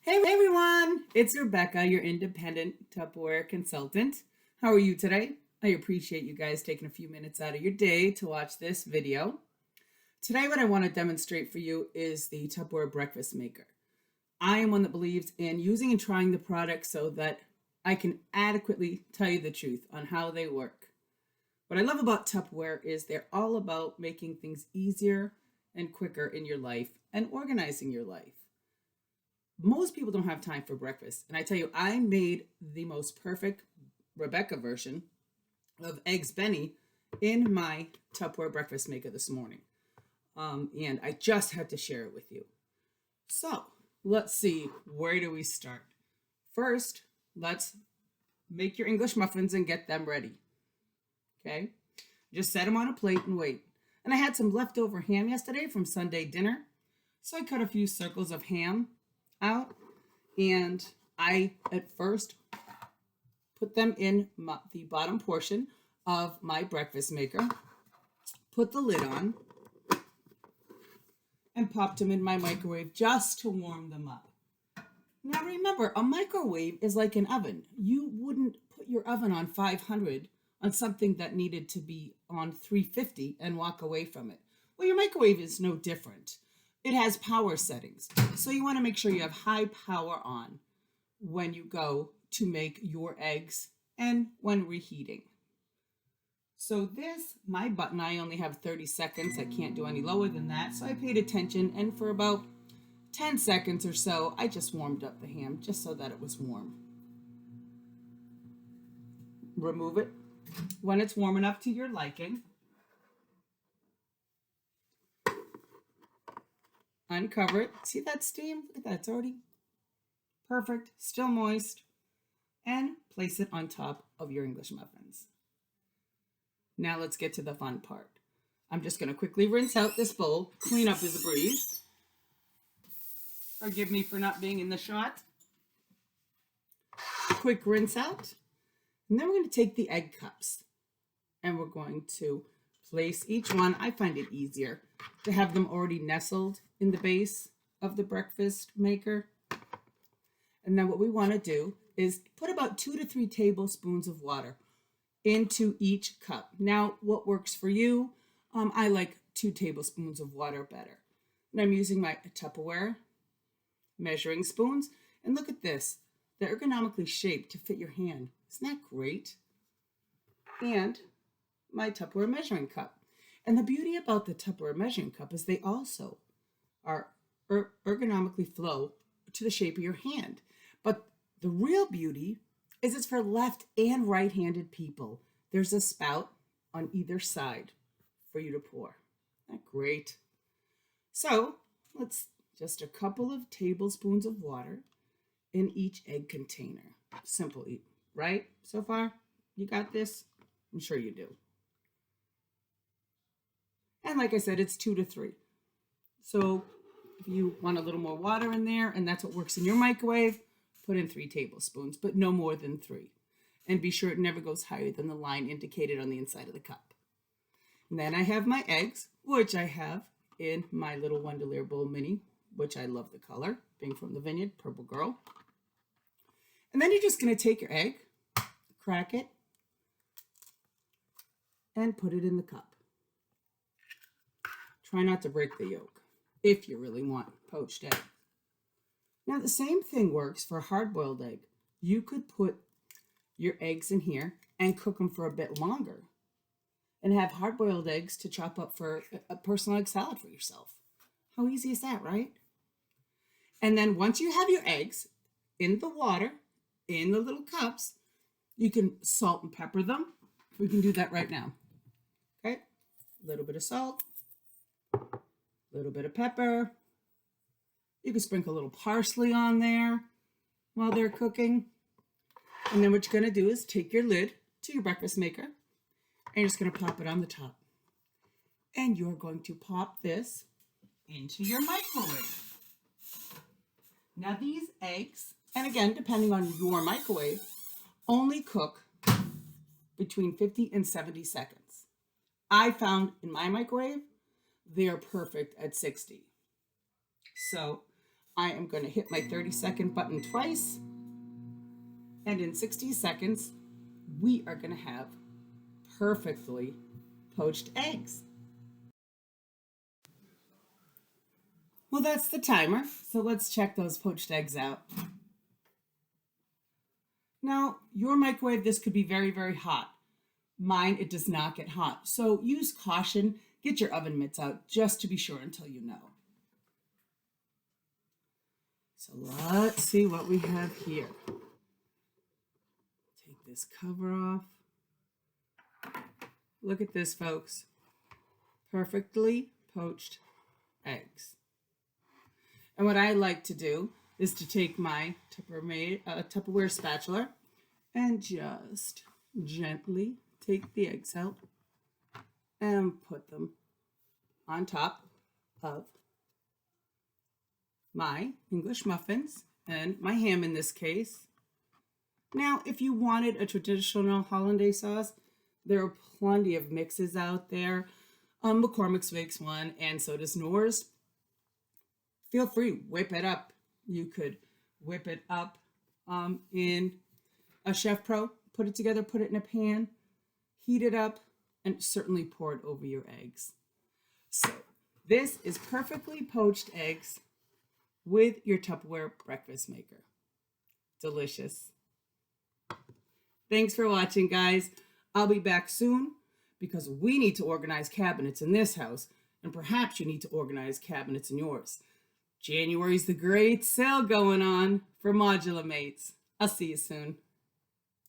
Hey everyone, it's Rebecca, your independent Tupperware consultant. How are you today? I appreciate you guys taking a few minutes out of your day to watch this video. Today, what I want to demonstrate for you is the Tupperware breakfast maker. I am one that believes in using and trying the products so that I can adequately tell you the truth on how they work. What I love about Tupperware is they're all about making things easier and quicker in your life and organizing your life. Most people don't have time for breakfast. And I tell you, I made the most perfect Rebecca version of Eggs Benny in my Tupperware breakfast maker this morning. And I just had to share it with you. So let's see, where do we start? First, let's make your English muffins and get them ready. Okay? Just set them on a plate and wait. And I had some leftover ham yesterday from Sunday dinner. So I cut a few circles of ham out, and I at first put them in the bottom portion of my breakfast maker, put the lid on, and popped them in my microwave just to warm them up. Now remember, a microwave is like an oven. You wouldn't put your oven on 500 on something that needed to be on 350 and walk away from it. Well, your microwave is no different. It has power settings. So you want to make sure you have high power on when you go to make your eggs and when reheating. So my button, I only have 30 seconds. I can't do any lower than that. So I paid attention, and for about 10 seconds or so, I just warmed up the ham just so that it was warm. Remove it when it's warm enough to your liking. Uncover it. See that steam? Look at that. It's already perfect, still moist. And place it on top of your English muffins. Now let's get to the fun part. I'm just going to quickly rinse out this bowl, clean up the breeze. Forgive me for not being in the shot. Quick rinse out. And then we're going to take the egg cups and we're going to place each one. I find it easier to have them already nestled in the base of the breakfast maker. And then what we want to do is put about 2 to 3 tablespoons of water into each cup. Now, what works for you? I like 2 tablespoons of water better. And I'm using my Tupperware measuring spoons. And look at this. They're ergonomically shaped to fit your hand. Isn't that great? And my Tupperware measuring cup. And the beauty about the Tupperware measuring cup is they also are ergonomically flow to the shape of your hand. But the real beauty is it's for left and right-handed people. There's a spout on either side for you to pour. Isn't that great? So let's just a couple of tablespoons of water in each egg container. Simple, right? So far, you got this? I'm sure you do. And like I said, it's 2 to 3. So if you want a little more water in there, and that's what works in your microwave, put in 3 tablespoons, but no more than 3. And be sure it never goes higher than the line indicated on the inside of the cup. And then I have my eggs, which I have in my little Wonderlair Bowl Mini, which I love the color, being from the Vineyard, Purple Girl. And then you're just going to take your egg, crack it, and put it in the cup. Try not to break the yolk if you really want poached egg. Now, the same thing works for a hard-boiled egg. You could put your eggs in here and cook them for a bit longer and have hard-boiled eggs to chop up for a personal egg salad for yourself. How easy is that, right? And then once you have your eggs in the water, in the little cups, you can salt and pepper them. We can do that right now. Okay? A little bit of salt, a little bit of pepper. You can sprinkle a little parsley on there while they're cooking. And then what you're going to do is take your lid to your breakfast maker and you're just going to pop it on the top. And you're going to pop this into your microwave. Now these eggs, and again, depending on your microwave, only cook between 50 and 70 seconds. I found in my microwave, they are perfect at 60. So I am going to hit my 30-second button twice. And in 60 seconds, we are going to have perfectly poached eggs. Well, that's the timer. So let's check those poached eggs out. Now, your microwave, this could be very, very hot. Mine, it does not get hot. So use caution. Get your oven mitts out just to be sure until you know. So let's see what we have here. Take this cover off. Look at this, folks. Perfectly poached eggs. And what I like to do is to take my Tupperware spatula and just gently take the eggs out and put them on top of my English muffins and my ham in this case. Now, if you wanted a traditional hollandaise sauce, there are plenty of mixes out there. McCormick's makes one, and so does Knorr's. Feel free, whip it up. You could whip it up in a Chef Pro, put it together, put it in a pan, heat it up, and certainly pour it over your eggs. So this is perfectly poached eggs with your Tupperware breakfast maker. Delicious. Thanks for watching, guys. I'll be back soon because we need to organize cabinets in this house, and perhaps you need to organize cabinets in yours. January's the great sale going on for Modulamates. I'll see you soon.